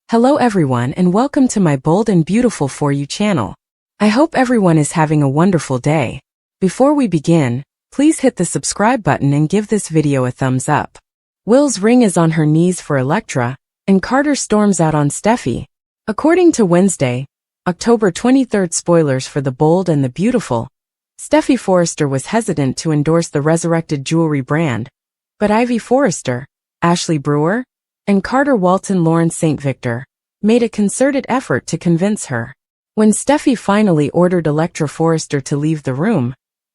Hello everyone and welcome to my Bold and Beautiful For You channel. I hope everyone is having a wonderful day. Before we begin, please hit the subscribe button and give this video a thumbs up. Will's ring is on her knees for Electra, and Carter storms out on Steffy. According to Wednesday, October 23rd spoilers for The Bold and the Beautiful, Steffy Forrester was hesitant to endorse the resurrected jewelry brand, but Ivy Forrester, Ashley Brewer, and Carter Walton Lawrence St. Victor made a concerted effort to convince her. When Steffy finally ordered Electra Forrester to leave the room,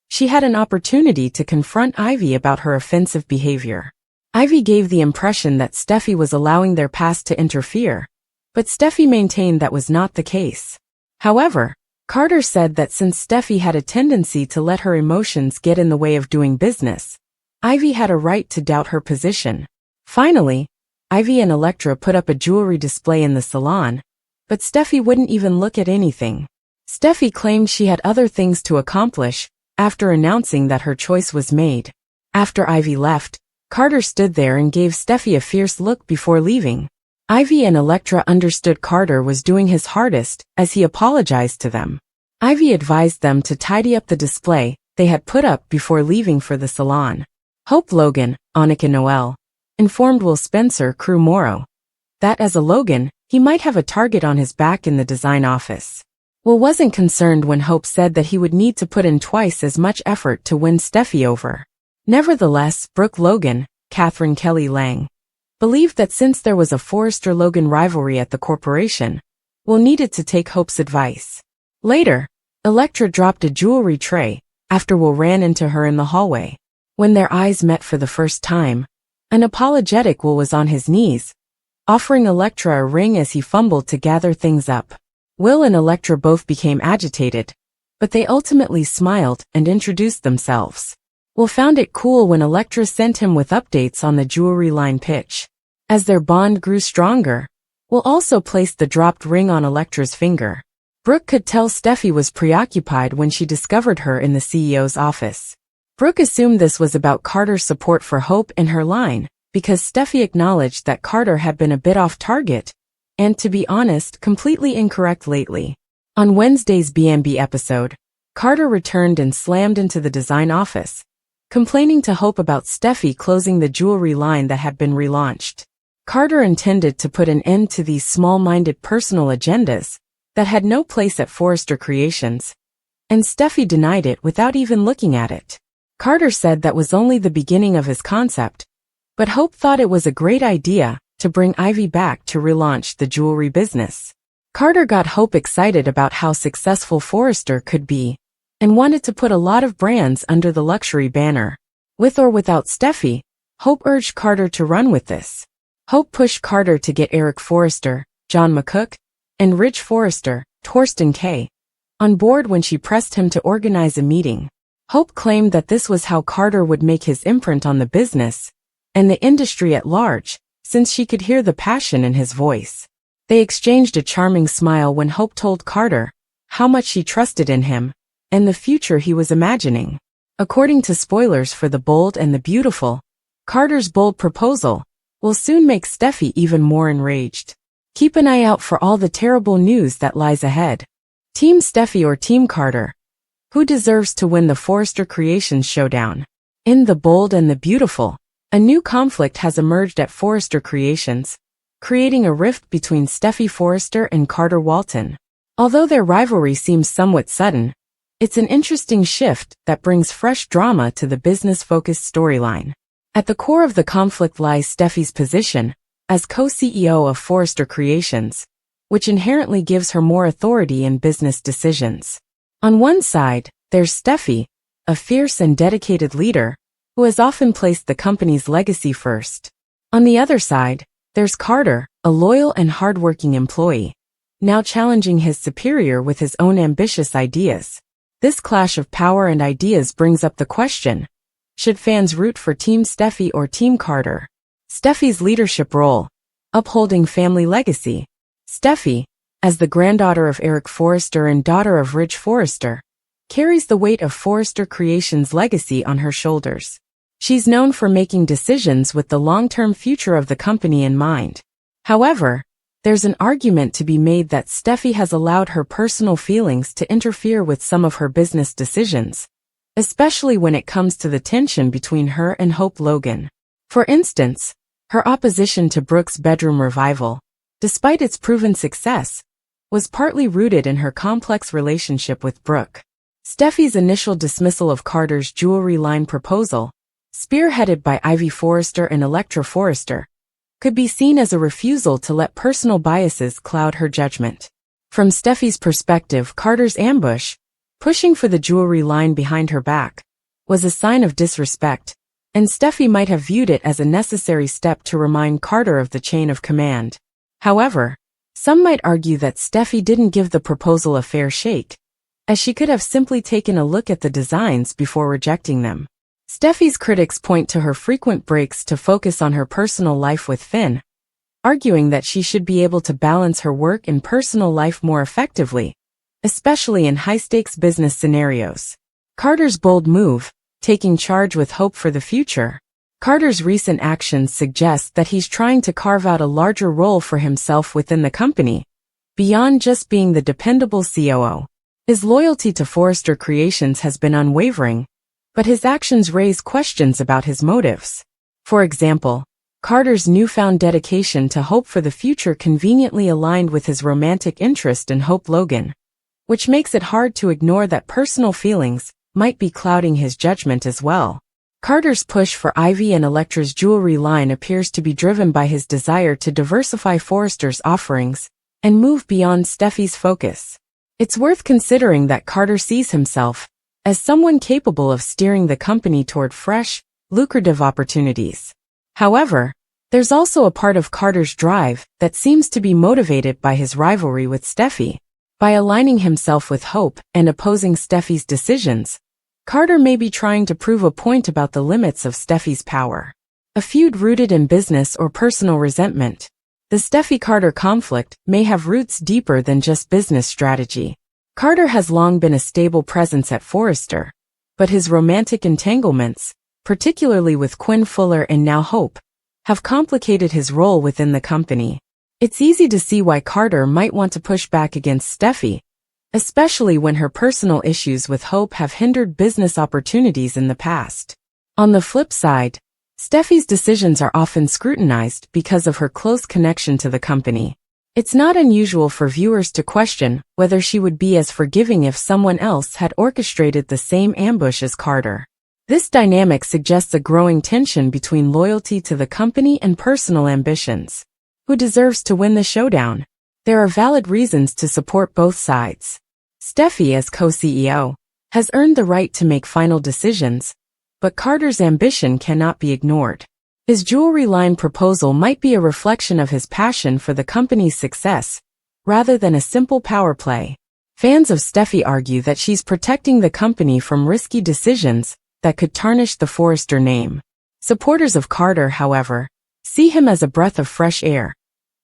she had an opportunity to confront Ivy about her offensive behavior. Ivy gave the impression that Steffy was allowing their past to interfere, but Steffy maintained that was not the case. However, Carter said that since Steffy had a tendency to let her emotions get in the way of doing business, Ivy had a right to doubt her position. Finally, Ivy and Electra put up a jewelry display in the salon, but Steffy wouldn't even look at anything. Steffy claimed she had other things to accomplish after announcing that her choice was made. After Ivy left, Carter stood there and gave Steffy a fierce look before leaving. Ivy and Electra understood Carter was doing his hardest as he apologized to them. Ivy advised them to tidy up the display they had put up before leaving for the salon. Hope Logan, Annika Noel, informed Will Spencer Crew Morrow that as a Logan, he might have a target on his back in the design office. Will wasn't concerned when Hope said that he would need to put in twice as much effort to win Steffy over. Nevertheless, Brooke Logan, Catherine Kelly Lang, believed that since there was a Forrester-Logan rivalry at the corporation, Will needed to take Hope's advice. Later, Electra dropped a jewelry tray after Will ran into her in the hallway. When their eyes met for the first time, an apologetic Will was on his knees, offering Electra a ring as he fumbled to gather things up. Will and Electra both became agitated, but they ultimately smiled and introduced themselves. Will found it cool when Electra sent him with updates on the jewelry line pitch. As their bond grew stronger, Will also placed the dropped ring on Electra's finger. Brooke could tell Steffy was preoccupied when she discovered her in the CEO's office. Brooke assumed this was about Carter's support for Hope and her line, because Steffy acknowledged that Carter had been a bit off target, and to be honest, completely incorrect lately. On Wednesday's B&B episode, Carter returned and slammed into the design office, complaining to Hope about Steffy closing the jewelry line that had been relaunched. Carter intended to put an end to these small-minded personal agendas that had no place at Forrester Creations, and Steffy denied it without even looking at it. Carter said that was only the beginning of his concept, but Hope thought it was a great idea to bring Ivy back to relaunch the jewelry business. Carter got Hope excited about how successful Forrester could be, and wanted to put a lot of brands under the luxury banner. With or without Steffy, Hope urged Carter to run with this. Hope pushed Carter to get Eric Forrester, John McCook, and Rich Forrester, Torsten K., on board when she pressed him to organize a meeting. Hope claimed that this was how Carter would make his imprint on the business and the industry at large, since she could hear the passion in his voice. They exchanged a charming smile when Hope told Carter how much she trusted in him and the future he was imagining. According to spoilers for The Bold and the Beautiful, Carter's bold proposal will soon make Steffy even more enraged. Keep an eye out for all the terrible news that lies ahead. Team Steffy or Team Carter? Who deserves to win the Forrester Creations showdown? In The Bold and the Beautiful, a new conflict has emerged at Forrester Creations, creating a rift between Steffy Forrester and Carter Walton. Although their rivalry seems somewhat sudden, it's an interesting shift that brings fresh drama to the business-focused storyline. At the core of the conflict lies Steffy's position as co-CEO of Forrester Creations, which inherently gives her more authority in business decisions. On one side, there's Steffy, a fierce and dedicated leader, who has often placed the company's legacy first. On the other side, there's Carter, a loyal and hardworking employee, now challenging his superior with his own ambitious ideas. This clash of power and ideas brings up the question, should fans root for Team Steffy or Team Carter? Steffy's leadership role, upholding family legacy. Steffy, as the granddaughter of Eric Forrester and daughter of Rich Forrester, carries the weight of Forrester Creations' legacy on her shoulders. She's known for making decisions with the long-term future of the company in mind. However, There's an argument to be made that Steffy has allowed her personal feelings to interfere with some of her business decisions, especially when it comes to the tension between her and Hope Logan. For instance, her opposition to Brooke's bedroom revival, despite its proven success, was partly rooted in her complex relationship with Brooke. Steffy's initial dismissal of Carter's jewelry line proposal, spearheaded by Ivy Forrester and Electra Forrester, could be seen as a refusal to let personal biases cloud her judgment. From Steffy's perspective, Carter's ambush, pushing for the jewelry line behind her back, was a sign of disrespect, and Steffy might have viewed it as a necessary step to remind Carter of the chain of command. However, some might argue that Steffy didn't give the proposal a fair shake, as she could have simply taken a look at the designs before rejecting them. Steffy's critics point to her frequent breaks to focus on her personal life with Finn, arguing that she should be able to balance her work and personal life more effectively, especially in high-stakes business scenarios. Carter's bold move, taking charge with Hope for the future. Carter's recent actions suggest that he's trying to carve out a larger role for himself within the company, beyond just being the dependable COO. His loyalty to Forrester Creations has been unwavering, but his actions raise questions about his motives. For example, Carter's newfound dedication to Hope for the future conveniently aligned with his romantic interest in Hope Logan, which makes it hard to ignore that personal feelings might be clouding his judgment as well. Carter's push for Ivy and Electra's jewelry line appears to be driven by his desire to diversify Forrester's offerings and move beyond Steffy's focus. It's worth considering that Carter sees himself as someone capable of steering the company toward fresh, lucrative opportunities. However, there's also a part of Carter's drive that seems to be motivated by his rivalry with Steffy. By aligning himself with Hope and opposing Steffy's decisions, Carter may be trying to prove a point about the limits of Steffy's power. A feud rooted in business or personal resentment. The Steffy-Carter conflict may have roots deeper than just business strategy. Carter has long been a stable presence at Forrester, but his romantic entanglements, particularly with Quinn Fuller and now Hope, have complicated his role within the company. It's easy to see why Carter might want to push back against Steffy, especially when her personal issues with Hope have hindered business opportunities in the past. On the flip side, Steffy's decisions are often scrutinized because of her close connection to the company. It's not unusual for viewers to question whether she would be as forgiving if someone else had orchestrated the same ambush as Carter. This dynamic suggests a growing tension between loyalty to the company and personal ambitions. Who deserves to win the showdown? There are valid reasons to support both sides. Steffy, as co-CEO, has earned the right to make final decisions, but Carter's ambition cannot be ignored. His jewelry line proposal might be a reflection of his passion for the company's success, rather than a simple power play. Fans of Steffy argue that she's protecting the company from risky decisions that could tarnish the Forrester name. Supporters of Carter, however, see him as a breath of fresh air,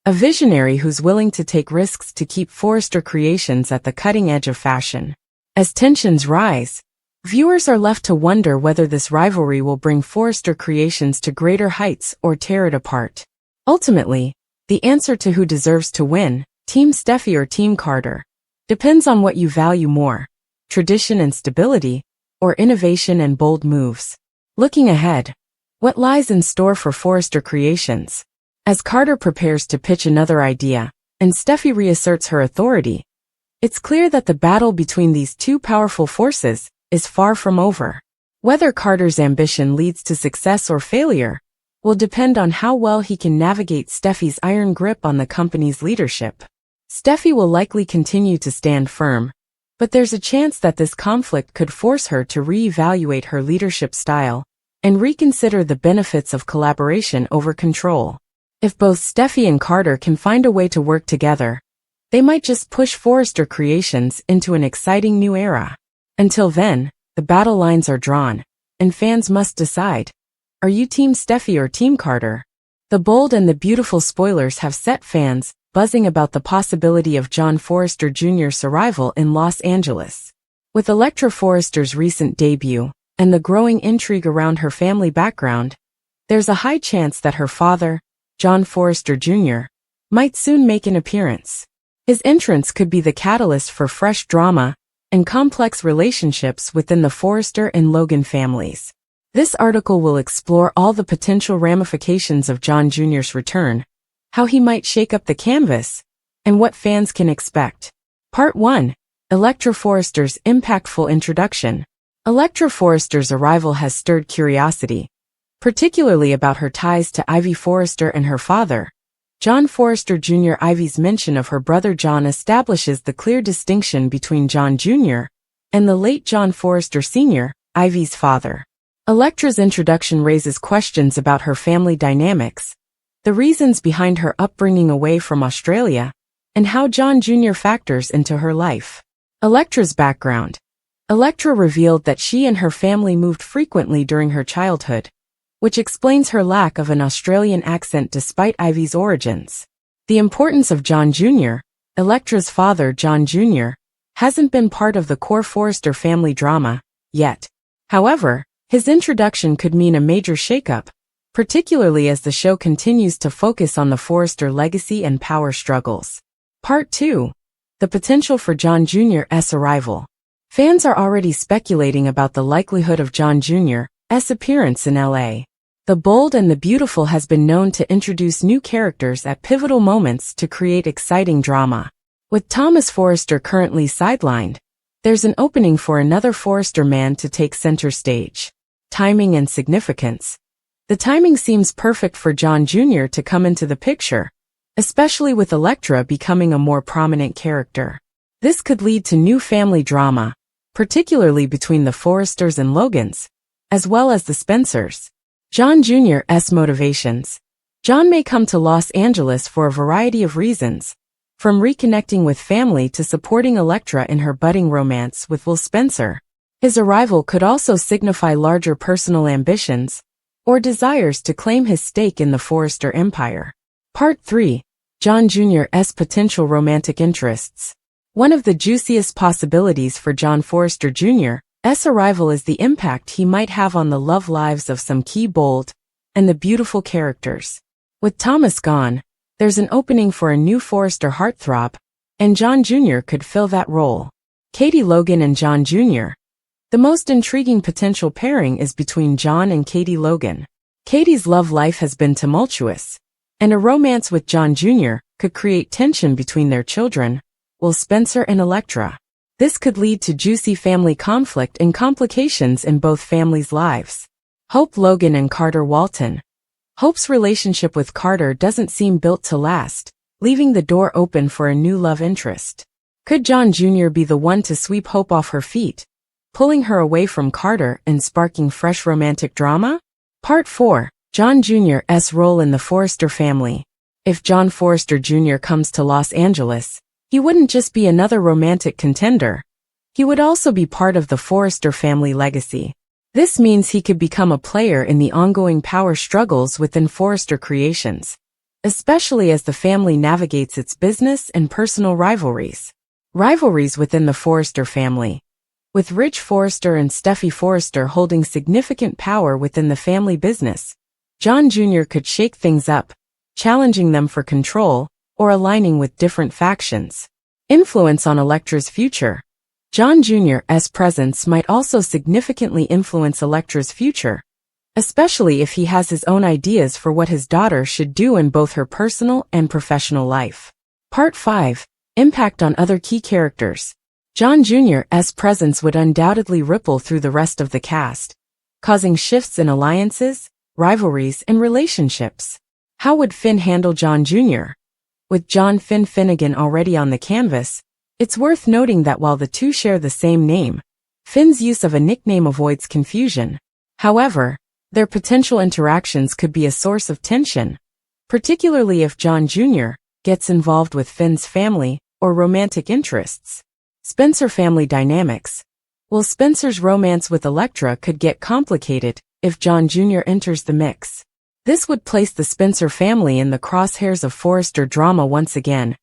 a visionary who's willing to take risks to keep Forrester Creations at the cutting edge of fashion. As tensions rise, viewers are left to wonder whether this rivalry will bring Forrester Creations to greater heights or tear it apart. Ultimately, the answer to who deserves to win, Team Steffy or Team Carter, depends on what you value more, tradition and stability, or innovation and bold moves. Looking ahead, what lies in store for Forrester Creations? As Carter prepares to pitch another idea, and Steffy reasserts her authority, it's clear that the battle between these two powerful forces is far from over. Whether Carter's ambition leads to success or failure will depend on how well he can navigate Steffy's iron grip on the company's leadership. Steffy will likely continue to stand firm, but there's a chance that this conflict could force her to reevaluate her leadership style and reconsider the benefits of collaboration over control. If both Steffy and Carter can find a way to work together, they might just push Forrester Creations into an exciting new era. Until then, the battle lines are drawn, and fans must decide. Are you Team Steffy or Team Carter? The bold and the beautiful spoilers have set fans buzzing about the possibility of John Forrester Jr.'s arrival in Los Angeles. With Electra Forrester's recent debut, and the growing intrigue around her family background, there's a high chance that her father, John Forrester Jr., might soon make an appearance. His entrance could be the catalyst for fresh drama and complex relationships within the Forrester and Logan families. This article will explore all the potential ramifications of John Jr.'s return, how he might shake up the canvas, and what fans can expect. Part 1. Electra Forrester's impactful introduction. Electra Forrester's arrival has stirred curiosity, particularly about her ties to Ivy Forrester and her father, John Forrester Jr. Ivy's mention of her brother John establishes the clear distinction between John Jr. and the late John Forrester Sr., Ivy's father. Electra's introduction raises questions about her family dynamics, the reasons behind her upbringing away from Australia, and how John Jr. factors into her life. Electra's background. Electra revealed that she and her family moved frequently during her childhood, which explains her lack of an Australian accent despite Ivy's origins. The importance of John Jr., Electra's father John Jr., hasn't been part of the core Forrester family drama yet. However, his introduction could mean a major shakeup, particularly as the show continues to focus on the Forrester legacy and power struggles. Part 2. The potential for John Jr.'s arrival. Fans are already speculating about the likelihood of John Jr.'s appearance in LA. The Bold and the Beautiful has been known to introduce new characters at pivotal moments to create exciting drama. With Thomas Forrester currently sidelined, there's an opening for another Forrester man to take center stage. Timing and significance. The timing seems perfect for John Jr. to come into the picture, especially with Electra becoming a more prominent character. This could lead to new family drama, particularly between the Forresters and Logans, as well as the Spencers. John Jr.'s motivations. John may come to Los Angeles for a variety of reasons, from reconnecting with family to supporting Electra in her budding romance with Will Spencer. His arrival could also signify larger personal ambitions or desires to claim his stake in the Forrester empire. Part 3. John Jr.'s potential romantic interests. One of the juiciest possibilities for John Forrester Jr.'s arrival is the impact he might have on the love lives of some key Bold and the Beautiful characters. With Thomas gone, there's an opening for a new Forrester heartthrob, and John Jr. could fill that role. Katie Logan and John Jr. The most intriguing potential pairing is between John and Katie Logan. Katie's love life has been tumultuous, and a romance with John Jr. could create tension between their children, Will Spencer and Electra. This could lead to juicy family conflict and complications in both families' lives. Hope Logan and Carter Walton. Hope's relationship with Carter doesn't seem built to last, leaving the door open for a new love interest. Could John Jr. be the one to sweep Hope off her feet, pulling her away from Carter and sparking fresh romantic drama? Part 4. John Jr.'s role in the Forrester family. If John Forrester Jr. comes to Los Angeles, he wouldn't just be another romantic contender. He would also be part of the Forrester family legacy. This means he could become a player in the ongoing power struggles within Forrester Creations, especially as the family navigates its business and personal rivalries. Rivalries within the Forrester family. With Rich Forrester and Steffy Forrester holding significant power within the family business, John Jr. could shake things up, challenging them for control or aligning with different factions. Influence on Electra's future. John Jr.'s presence might also significantly influence Electra's future, especially if he has his own ideas for what his daughter should do in both her personal and professional life. Part 5. Impact on other key characters. John Jr.'s presence would undoubtedly ripple through the rest of the cast, causing shifts in alliances, rivalries, and relationships. How would Finn handle John Jr.? With John Finn Finnegan already on the canvas, it's worth noting that while the two share the same name, Finn's use of a nickname avoids confusion. However, their potential interactions could be a source of tension, particularly if John Jr. gets involved with Finn's family or romantic interests. Spencer family dynamics. Will Spencer's romance with Electra could get complicated if John Jr. enters the mix. This would place the Spencer family in the crosshairs of Forrester drama once again,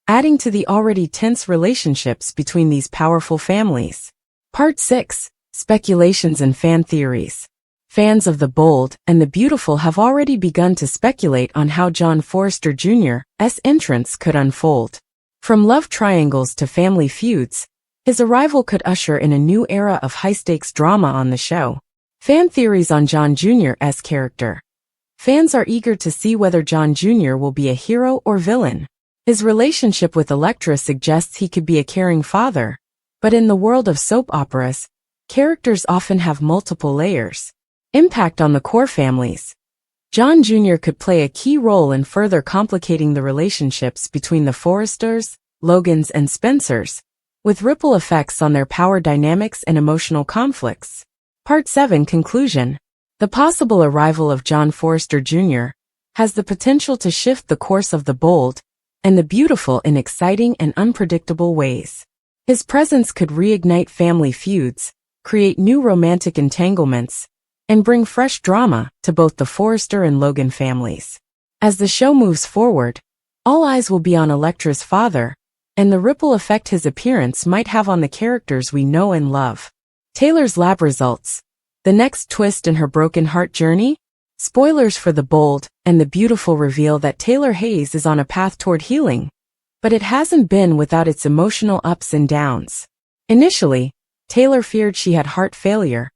adding to the already tense relationships between these powerful families. Part 6. Speculations and fan theories. Fans of The Bold and the Beautiful have already begun to speculate on how John Forrester Jr.'s entrance could unfold. From love triangles to family feuds, his arrival could usher in a new era of high-stakes drama on the show. Fan theories on John Jr.'s character. Fans are eager to see whether John Jr. will be a hero or villain. His relationship with Electra suggests he could be a caring father, but in the world of soap operas, characters often have multiple layers. Impact on the core families. John Jr. could play a key role in further complicating the relationships between the Forresters, Logans, and Spencers, with ripple effects on their power dynamics and emotional conflicts. Part 7 Conclusion. The possible arrival of John Forrester Jr. has the potential to shift the course of The Bold and the Beautiful in exciting and unpredictable ways. His presence could reignite family feuds, create new romantic entanglements, and bring fresh drama to both the Forrester and Logan families. As the show moves forward, all eyes will be on Electra's father, and the ripple effect his appearance might have on the characters we know and love. Taylor's lab results. The next twist in her broken heart journey? Spoilers for The Bold and the Beautiful reveal that Taylor Hayes is on a path toward healing, but it hasn't been without its emotional ups and downs. Initially, Taylor feared she had heart failure,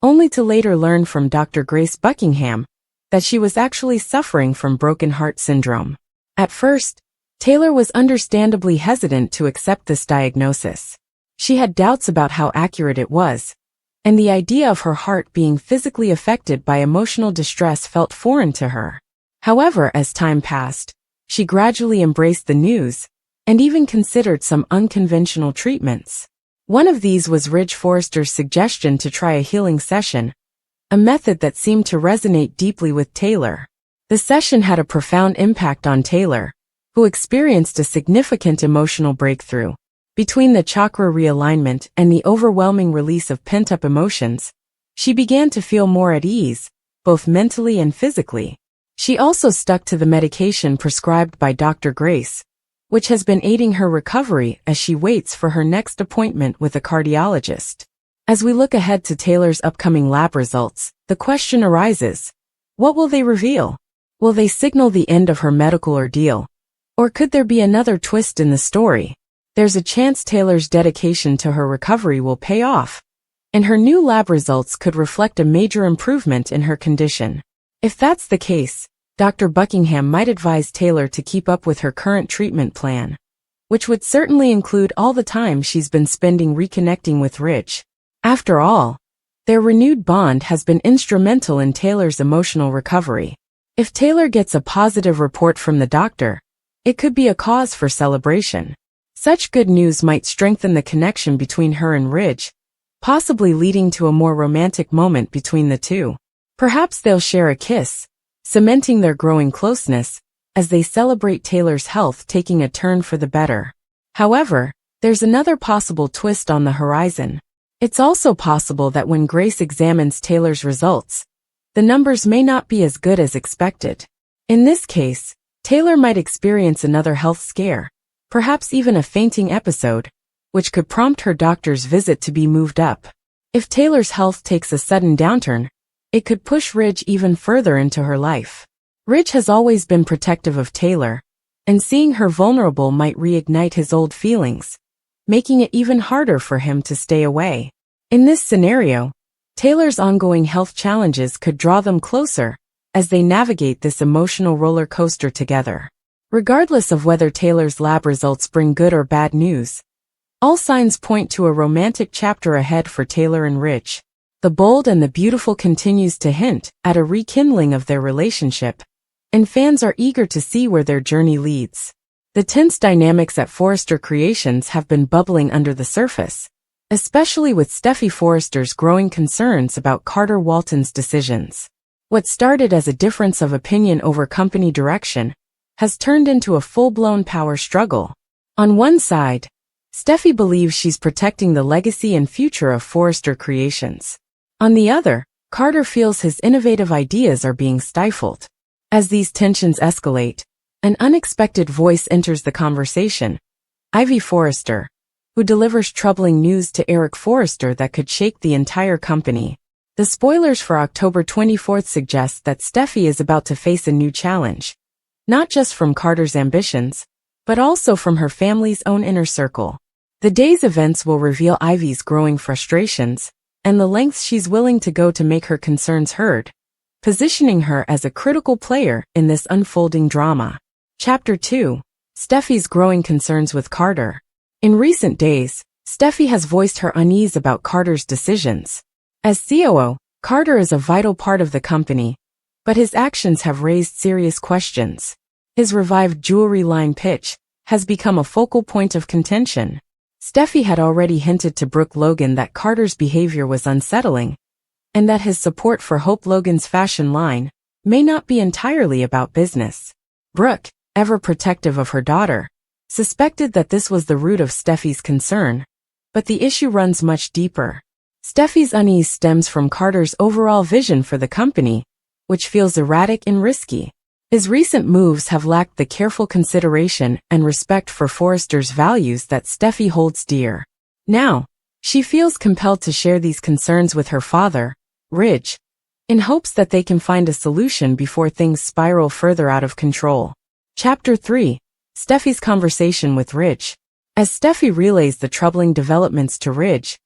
only to later learn from Dr. Grace Buckingham that she was actually suffering from broken heart syndrome. At first, Taylor was understandably hesitant to accept this diagnosis. She had doubts about how accurate it was, and the idea of her heart being physically affected by emotional distress felt foreign to her. However, as time passed, she gradually embraced the news and even considered some unconventional treatments. One of these was Ridge Forrester's suggestion to try a healing session, a method that seemed to resonate deeply with Taylor. The session had a profound impact on Taylor, who experienced a significant emotional breakthrough. Between the chakra realignment and the overwhelming release of pent-up emotions, she began to feel more at ease, both mentally and physically. She also stuck to the medication prescribed by Dr. Grace, which has been aiding her recovery as she waits for her next appointment with a cardiologist. As we look ahead to Taylor's upcoming lab results, the question arises: what will they reveal? Will they signal the end of her medical ordeal? Or could there be another twist in the story? There's a chance Taylor's dedication to her recovery will pay off, and her new lab results could reflect a major improvement in her condition. If that's the case, Dr. Buckingham might advise Taylor to keep up with her current treatment plan, which would certainly include all the time she's been spending reconnecting with Ridge. After all, their renewed bond has been instrumental in Taylor's emotional recovery. If Taylor gets a positive report from the doctor, it could be a cause for celebration. Such good news might strengthen the connection between her and Ridge, possibly leading to a more romantic moment between the two. Perhaps they'll share a kiss, cementing their growing closeness, as they celebrate Taylor's health taking a turn for the better. However, there's another possible twist on the horizon. It's also possible that when Grace examines Taylor's results, the numbers may not be as good as expected. In this case, Taylor might experience another health scare, perhaps even a fainting episode, which could prompt her doctor's visit to be moved up. If Taylor's health takes a sudden downturn, it could push Ridge even further into her life. Ridge has always been protective of Taylor, and seeing her vulnerable might reignite his old feelings, making it even harder for him to stay away. In this scenario, Taylor's ongoing health challenges could draw them closer as they navigate this emotional roller coaster together. Regardless of whether Taylor's lab results bring good or bad news, all signs point to a romantic chapter ahead for Taylor and Ridge. The Bold and the Beautiful continues to hint at a rekindling of their relationship, and fans are eager to see where their journey leads. The tense dynamics at Forrester Creations have been bubbling under the surface, especially with Steffy Forrester's growing concerns about Carter Walton's decisions. What started as a difference of opinion over company direction has turned into a full-blown power struggle. On one side, Steffy believes she's protecting the legacy and future of Forrester Creations. On the other, Carter feels his innovative ideas are being stifled. As these tensions escalate, an unexpected voice enters the conversation: Ivy Forrester, who delivers troubling news to Eric Forrester that could shake the entire company. The spoilers for October 24th suggest that Steffy is about to face a new challenge. Not just from Carter's ambitions, but also from her family's own inner circle. The day's events will reveal Ivy's growing frustrations, and the lengths she's willing to go to make her concerns heard, positioning her as a critical player in this unfolding drama. Chapter 2. Steffy's growing concerns with Carter. In recent days, Steffy has voiced her unease about Carter's decisions. As COO, Carter is a vital part of the company, but his actions have raised serious questions. His revived jewelry line pitch has become a focal point of contention. Steffy had already hinted to Brooke Logan that Carter's behavior was unsettling, and that his support for Hope Logan's fashion line may not be entirely about business. Brooke, ever protective of her daughter, suspected that this was the root of Steffy's concern, but the issue runs much deeper. Steffy's unease stems from Carter's overall vision for the company, which feels erratic and risky. His recent moves have lacked the careful consideration and respect for Forrester's values that Steffy holds dear. Now, she feels compelled to share these concerns with her father, Ridge, in hopes that they can find a solution before things spiral further out of control. Chapter 3. Steffy's conversation with Ridge. As Steffy relays the troubling developments to Ridge,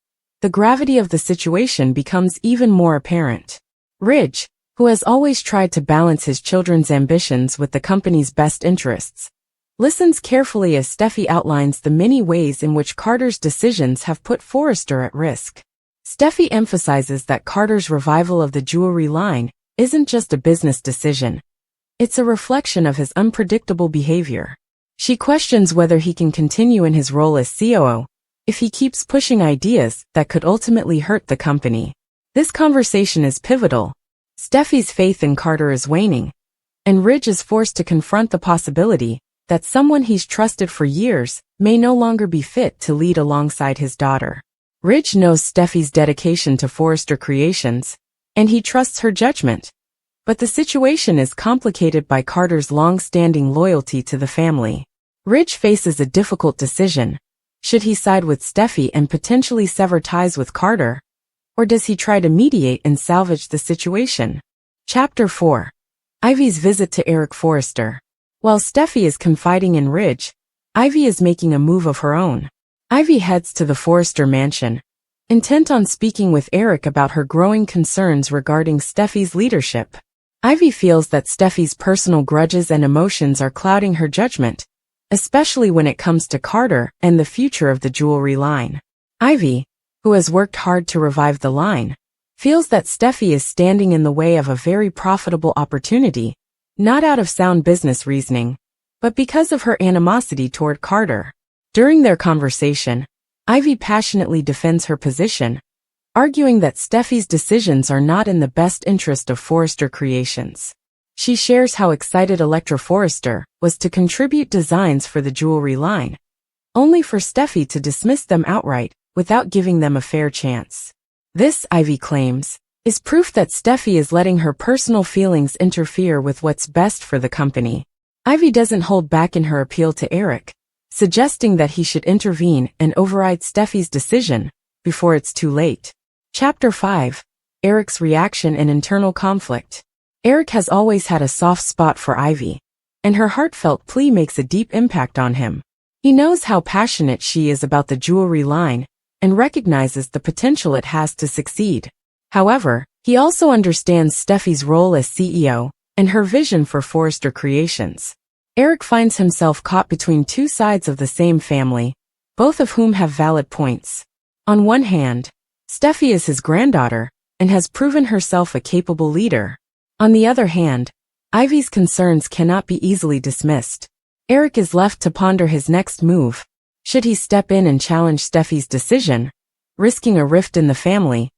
the gravity of the situation becomes even more apparent. Ridge, who has always tried to balance his children's ambitions with the company's best interests, listens carefully as Steffy outlines the many ways in which Carter's decisions have put Forrester at risk. Steffy emphasizes that Carter's revival of the jewelry line isn't just a business decision. It's a reflection of his unpredictable behavior. She questions whether he can continue in his role as COO if he keeps pushing ideas that could ultimately hurt the company. This conversation is pivotal. Steffy's faith in Carter is waning, and Ridge is forced to confront the possibility that someone he's trusted for years may no longer be fit to lead alongside his daughter. Ridge knows Steffy's dedication to Forrester Creations, and he trusts her judgment. But the situation is complicated by Carter's long-standing loyalty to the family. Ridge faces a difficult decision. Should he side with Steffy and potentially sever ties with Carter? Or does he try to mediate and salvage the situation? Chapter 4. Ivy's visit to Eric Forrester. While Steffy is confiding in Ridge, Ivy is making a move of her own. Ivy heads to the Forrester mansion, intent on speaking with Eric about her growing concerns regarding Steffy's leadership. Ivy feels that Steffy's personal grudges and emotions are clouding her judgment, especially when it comes to Carter and the future of the jewelry line. Ivy, who has worked hard to revive the line, feels that Steffy is standing in the way of a very profitable opportunity, not out of sound business reasoning, but because of her animosity toward Carter. During their conversation, Ivy passionately defends her position, arguing that Steffy's decisions are not in the best interest of Forrester Creations. She shares how excited Electra Forrester was to contribute designs for the jewelry line, only for Steffy to dismiss them outright without giving them a fair chance. This, Ivy claims, is proof that Steffy is letting her personal feelings interfere with what's best for the company. Ivy doesn't hold back in her appeal to Eric, suggesting that he should intervene and override Steffy's decision before it's too late. Chapter 5. Eric's reaction and internal conflict. Eric has always had a soft spot for Ivy, and her heartfelt plea makes a deep impact on him. He knows how passionate she is about the jewelry line and recognizes the potential it has to succeed. However, he also understands Steffy's role as CEO and her vision for Forrester Creations. Eric finds himself caught between two sides of the same family, both of whom have valid points. On one hand, Steffy is his granddaughter and has proven herself a capable leader. On the other hand, Ivy's concerns cannot be easily dismissed. Eric is left to ponder his next move. Should he step in and challenge Steffy's decision, risking a rift in the family,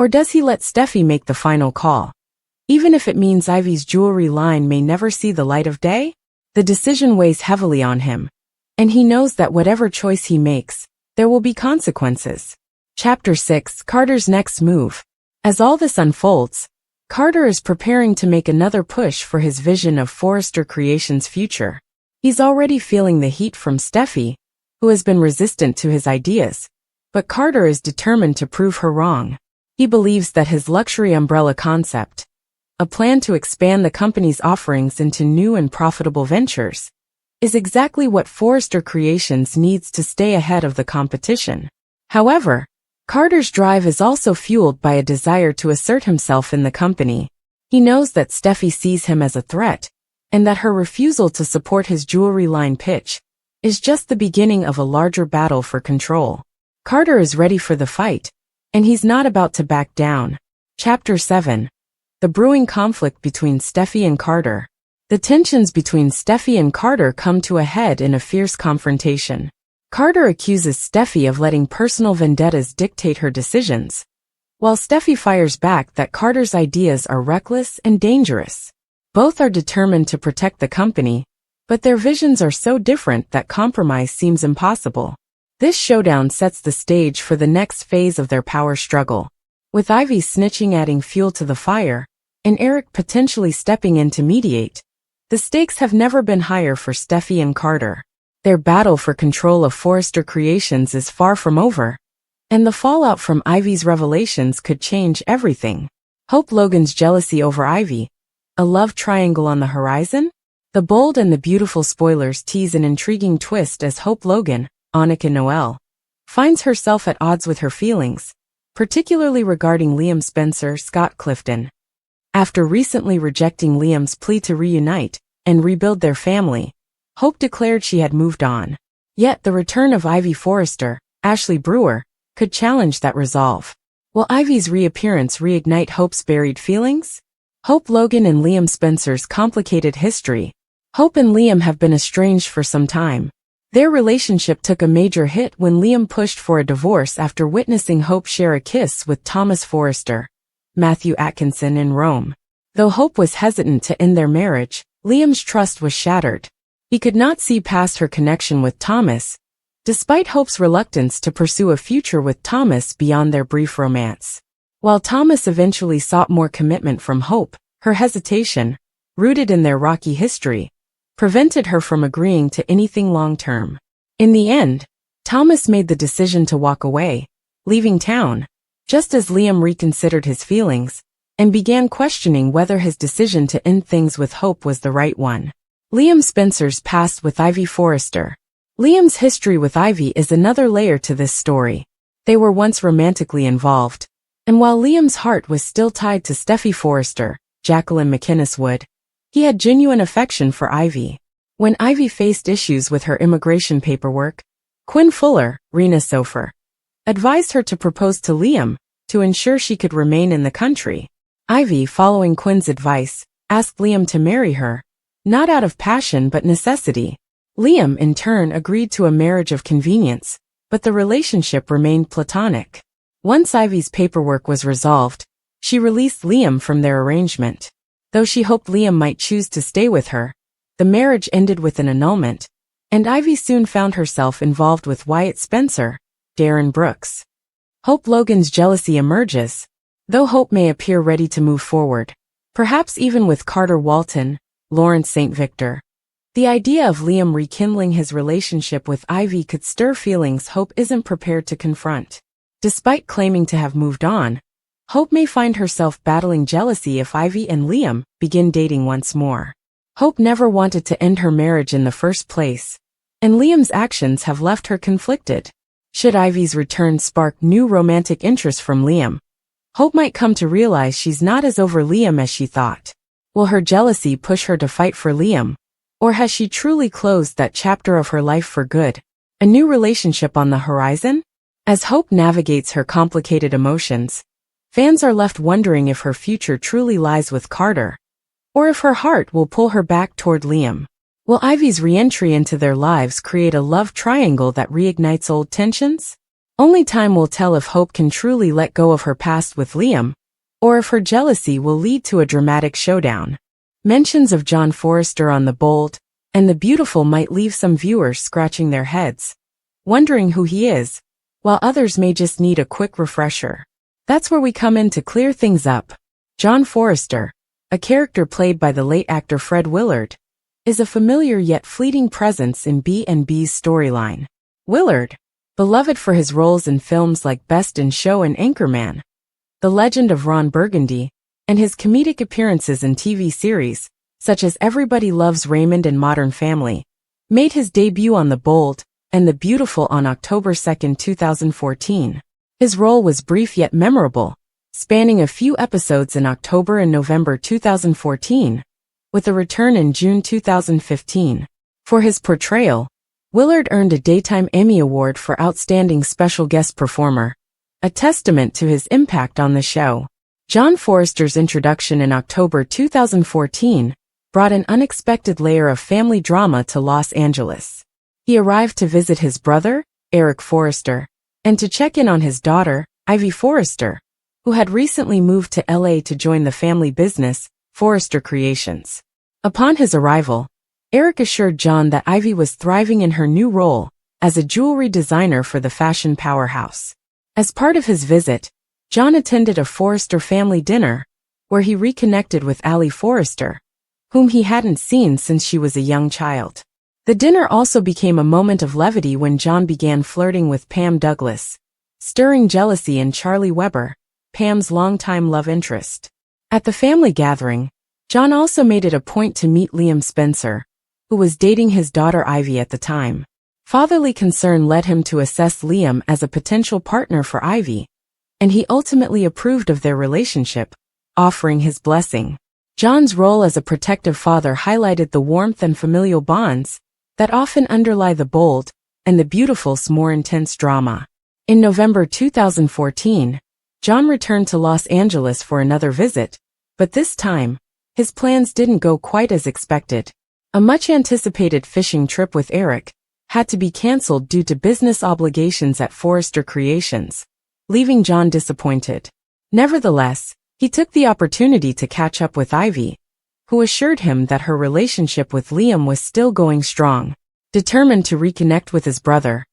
or does he let Steffy make the final call? Even if it means Ivy's jewelry line may never see the light of day, the decision weighs heavily on him, and he knows that whatever choice he makes, there will be consequences. Chapter 6. Carter's next move. As all this unfolds, Carter is preparing to make another push for his vision of Forrester Creations' future. He's already feeling the heat from Steffy, who has been resistant to his ideas, but Carter is determined to prove her wrong. He believes that his luxury umbrella concept, a plan to expand the company's offerings into new and profitable ventures, is exactly what Forrester Creations needs to stay ahead of the competition. However, Carter's drive is also fueled by a desire to assert himself in the company. He knows that Steffy sees him as a threat, and that her refusal to support his jewelry line pitch is just the beginning of a larger battle for control. Carter is ready for the fight, and he's not about to back down. Chapter 7. The brewing conflict between Steffy and Carter. The tensions between Steffy and Carter come to a head in a fierce confrontation. Carter accuses Steffy of letting personal vendettas dictate her decisions, while Steffy fires back that Carter's ideas are reckless and dangerous. Both are determined to protect the company, but their visions are so different that compromise seems impossible. This showdown sets the stage for the next phase of their power struggle, with Ivy snitching adding fuel to the fire, and Eric potentially stepping in to mediate. The stakes have never been higher for Steffy and Carter. Their battle for control of Forrester Creations is far from over, and the fallout from Ivy's revelations could change everything. Hope Logan's jealousy over Ivy, a love triangle on the horizon? The bold and the beautiful spoilers tease an intriguing twist as Hope Logan, Annika Noel, finds herself at odds with her feelings, particularly regarding Liam Spencer Scott Clifton. After recently rejecting Liam's plea to reunite and rebuild their family, Hope declared she had moved on. Yet the return of Ivy Forrester, Ashley Brewer, could challenge that resolve. Will Ivy's reappearance reignite Hope's buried feelings? Hope Logan and Liam Spencer's complicated history. Hope and Liam have been estranged for some time. Their relationship took a major hit when Liam pushed for a divorce after witnessing Hope share a kiss with Thomas Forrester, Matthew Atkinson in Rome. Though Hope was hesitant to end their marriage, Liam's trust was shattered. He could not see past her connection with Thomas, despite Hope's reluctance to pursue a future with Thomas beyond their brief romance. While Thomas eventually sought more commitment from Hope, her hesitation, rooted in their rocky history, prevented her from agreeing to anything long-term. In the end, Thomas made the decision to walk away, leaving town, just as Liam reconsidered his feelings and began questioning whether his decision to end things with Hope was the right one. Liam Spencer's past with Ivy Forrester. Liam's history with Ivy is another layer to this story. They were once romantically involved, and while Liam's heart was still tied to Steffy Forrester, Jacqueline McInnes Wood, he had genuine affection for Ivy. When Ivy faced issues with her immigration paperwork, Quinn Fuller, Rena Sofer, advised her to propose to Liam to ensure she could remain in the country. Ivy, following Quinn's advice, asked Liam to marry her, not out of passion but necessity. Liam, in turn, agreed to a marriage of convenience, but the relationship remained platonic. Once Ivy's paperwork was resolved, she released Liam from their arrangement. Though she hoped Liam might choose to stay with her, the marriage ended with an annulment, and Ivy soon found herself involved with Wyatt Spencer, Darren Brooks. Hope Logan's jealousy emerges, though Hope may appear ready to move forward, perhaps even with Carter Walton, Lawrence St. Victor. The idea of Liam rekindling his relationship with Ivy could stir feelings Hope isn't prepared to confront. Despite claiming to have moved on, Hope may find herself battling jealousy if Ivy and Liam begin dating once more. Hope never wanted to end her marriage in the first place, and Liam's actions have left her conflicted. Should Ivy's return spark new romantic interest from Liam, Hope might come to realize she's not as over Liam as she thought. Will her jealousy push her to fight for Liam, or has she truly closed that chapter of her life for good? A new relationship on the horizon? As Hope navigates her complicated emotions, fans are left wondering if her future truly lies with Carter, or if her heart will pull her back toward Liam. Will Ivy's re-entry into their lives create a love triangle that reignites old tensions? Only time will tell if Hope can truly let go of her past with Liam, or if her jealousy will lead to a dramatic showdown. Mentions of John Forrester on The Bold and the Beautiful might leave some viewers scratching their heads, wondering who he is, while others may just need a quick refresher. That's where we come in to clear things up. John Forrester, a character played by the late actor Fred Willard, is a familiar yet fleeting presence in B&B's storyline. Willard, beloved for his roles in films like Best in Show and Anchorman, The Legend of Ron Burgundy, and his comedic appearances in TV series, such as Everybody Loves Raymond and Modern Family, made his debut on The Bold and the Beautiful on October 2, 2014. His role was brief yet memorable, spanning a few episodes in October and November 2014, with a return in June 2015. For his portrayal, Willard earned a Daytime Emmy Award for Outstanding Special Guest Performer, a testament to his impact on the show. John Forrester's introduction in October 2014 brought an unexpected layer of family drama to Los Angeles. He arrived to visit his brother, Eric Forrester, and to check in on his daughter, Ivy Forrester, who had recently moved to LA to join the family business, Forrester Creations. Upon his arrival, Eric assured John that Ivy was thriving in her new role as a jewelry designer for the fashion powerhouse. As part of his visit, John attended a Forrester family dinner, where he reconnected with Allie Forrester, whom he hadn't seen since she was a young child. The dinner also became a moment of levity when John began flirting with Pam Douglas, stirring jealousy in Charlie Weber, Pam's longtime love interest. At the family gathering, John also made it a point to meet Liam Spencer, who was dating his daughter Ivy at the time. Fatherly concern led him to assess Liam as a potential partner for Ivy, and he ultimately approved of their relationship, offering his blessing. John's role as a protective father highlighted the warmth and familial bonds that often underlie The Bold and the Beautiful's more intense drama. In November 2014, John returned to Los Angeles for another visit, but this time, his plans didn't go quite as expected. A much-anticipated fishing trip with Eric had to be canceled due to business obligations at Forrester Creations, leaving John disappointed. Nevertheless, he took the opportunity to catch up with Ivy, who assured him that her relationship with Liam was still going strong. Determined to reconnect with his brother,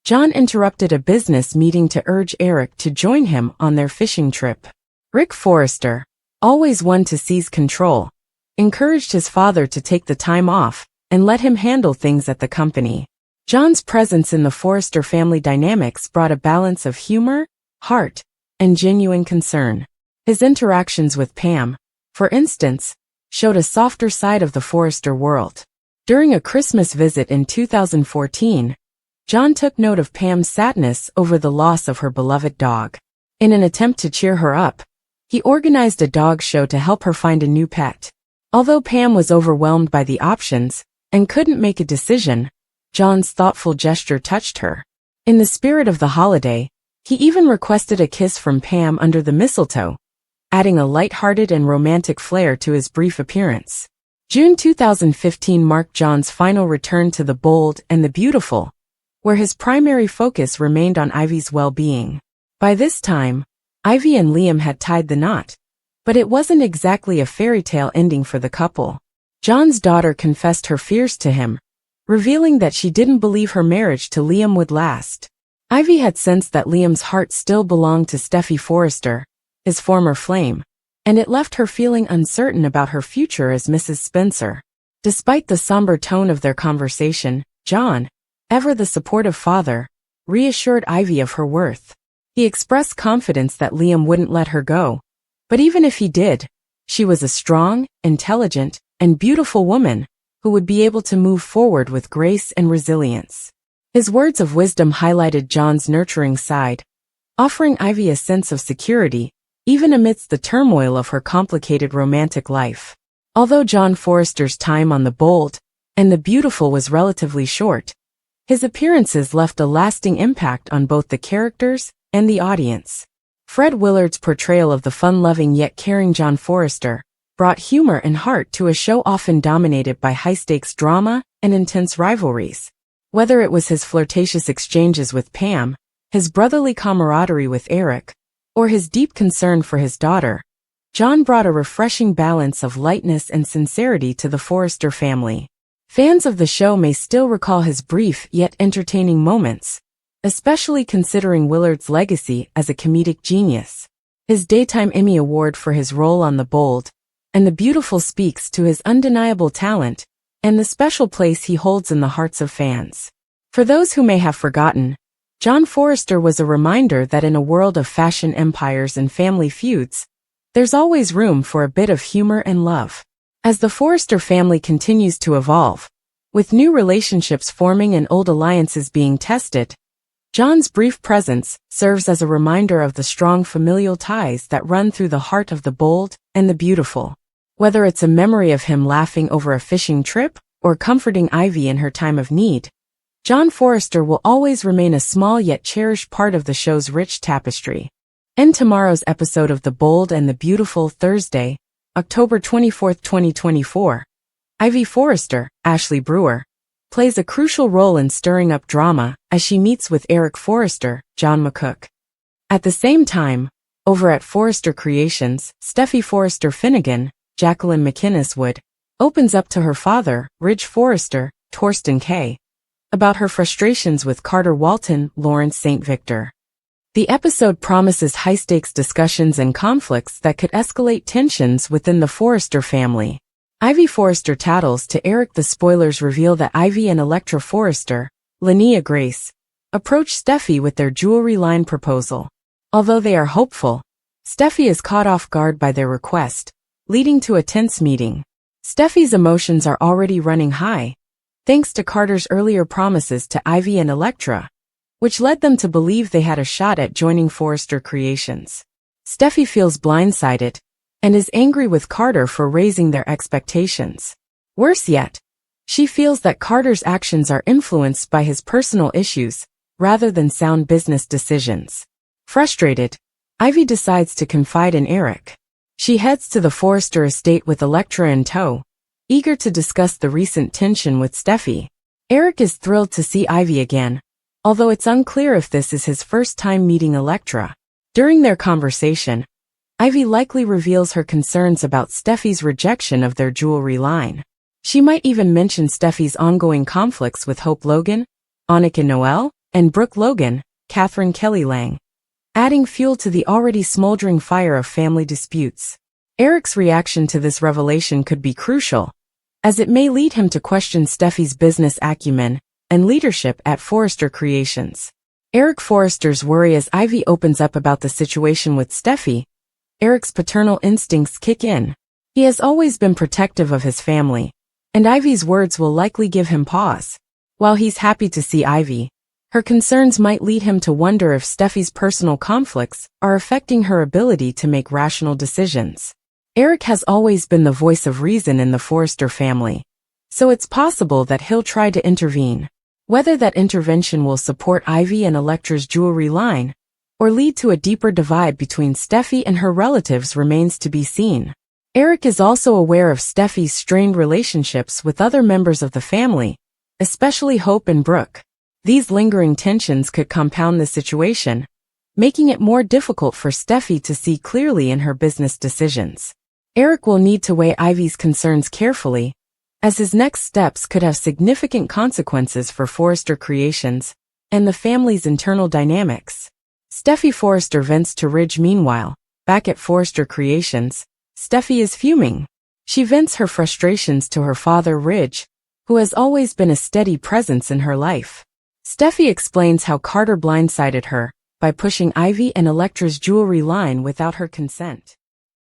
John interrupted a business meeting to urge Eric to join him on their fishing trip. Rick Forrester, always one to seize control, encouraged his father to take the time off and let him handle things at the company. John's presence in the Forrester family dynamics brought a balance of humor, heart, and genuine concern. His interactions with Pam, for instance, showed a softer side of the Forrester world. During a Christmas visit in 2014, John took note of Pam's sadness over the loss of her beloved dog. In an attempt to cheer her up, he organized a dog show to help her find a new pet. Although Pam was overwhelmed by the options and couldn't make a decision, John's thoughtful gesture touched her. In the spirit of the holiday, he even requested a kiss from Pam under the mistletoe, adding a light-hearted and romantic flair to his brief appearance. June 2015 marked John's final return to The Bold and the Beautiful, where his primary focus remained on Ivy's well-being. By this time, Ivy and Liam had tied the knot, but it wasn't exactly a fairy tale ending for the couple. John's daughter confessed her fears to him, revealing that she didn't believe her marriage to Liam would last. Ivy had sensed that Liam's heart still belonged to Steffy Forrester, his former flame, and it left her feeling uncertain about her future as Mrs. Spencer. Despite the somber tone of their conversation, John, ever the supportive father, reassured Ivy of her worth. He expressed confidence that Liam wouldn't let her go, but even if he did, she was a strong, intelligent, and beautiful woman who would be able to move forward with grace and resilience. His words of wisdom highlighted John's nurturing side, offering Ivy a sense of security, even amidst the turmoil of her complicated romantic life. Although John Forrester's time on The Bold and the Beautiful was relatively short, his appearances left a lasting impact on both the characters and the audience. Fred Willard's portrayal of the fun-loving yet caring John Forrester brought humor and heart to a show often dominated by high-stakes drama and intense rivalries. Whether it was his flirtatious exchanges with Pam, his brotherly camaraderie with Eric, or his deep concern for his daughter, John brought a refreshing balance of lightness and sincerity to the Forrester family. Fans of the show may still recall his brief yet entertaining moments, especially considering Willard's legacy as a comedic genius. His Daytime Emmy Award for his role on The Bold and the Beautiful speaks to his undeniable talent and the special place he holds in the hearts of fans. For those who may have forgotten, John Forrester was a reminder that in a world of fashion empires and family feuds, there's always room for a bit of humor and love. As the Forrester family continues to evolve, with new relationships forming and old alliances being tested, John's brief presence serves as a reminder of the strong familial ties that run through the heart of the bold and the beautiful. Whether it's a memory of him laughing over a fishing trip or comforting Ivy in her time of need, John Forrester will always remain a small yet cherished part of the show's rich tapestry. In tomorrow's episode of The Bold and the Beautiful, Thursday, October 24, 2024, Ivy Forrester, Ashley Brewer, plays a crucial role in stirring up drama as she meets with Eric Forrester, John McCook. At the same time, over at Forrester Creations, Steffy Forrester Finnegan, Jacqueline McInnes Wood, opens up to her father, Ridge Forrester, Torsten K., about her frustrations with Carter Walton, Lawrence St. Victor. The episode promises high-stakes discussions and conflicts that could escalate tensions within the Forrester family. Ivy Forrester tattles to Eric. The spoilers reveal that Ivy and Electra Forrester, Linnea Grace, approach Steffy with their jewelry line proposal. Although they are hopeful, Steffy is caught off guard by their request, leading to a tense meeting. Steffy's emotions are already running high, thanks to Carter's earlier promises to Ivy and Electra, which led them to believe they had a shot at joining Forrester Creations. Steffy feels blindsided and is angry with Carter for raising their expectations. Worse yet, she feels that Carter's actions are influenced by his personal issues rather than sound business decisions. Frustrated, Ivy decides to confide in Eric. She heads to the Forrester estate with Electra in tow, eager to discuss the recent tension with Steffy. Eric is thrilled to see Ivy again, although it's unclear if this is his first time meeting Electra. During their conversation, Ivy likely reveals her concerns about Steffy's rejection of their jewelry line. She might even mention Steffy's ongoing conflicts with Hope Logan, Annika Noel, and Brooke Logan, Catherine Kelly Lang, adding fuel to the already smoldering fire of family disputes. Eric's reaction to this revelation could be crucial, as it may lead him to question Steffy's business acumen and leadership at Forrester Creations. Eric Forrester's worry as Ivy opens up about the situation with Steffy. Eric's paternal instincts kick in. He has always been protective of his family, and Ivy's words will likely give him pause. While he's happy to see Ivy, her concerns might lead him to wonder if Steffy's personal conflicts are affecting her ability to make rational decisions. Eric has always been the voice of reason in the Forrester family, so it's possible that he'll try to intervene. Whether that intervention will support Ivy and Electra's jewelry line, or lead to a deeper divide between Steffy and her relatives remains to be seen. Eric is also aware of Steffy's strained relationships with other members of the family, especially Hope and Brooke. These lingering tensions could compound the situation, making it more difficult for Steffy to see clearly in her business decisions. Eric will need to weigh Ivy's concerns carefully, as his next steps could have significant consequences for Forrester Creations and the family's internal dynamics. Steffy Forrester vents to Ridge. Meanwhile, back at Forrester Creations, Steffy is fuming. She vents her frustrations to her father Ridge, who has always been a steady presence in her life. Steffy explains how Carter blindsided her by pushing Ivy and Electra's jewelry line without her consent.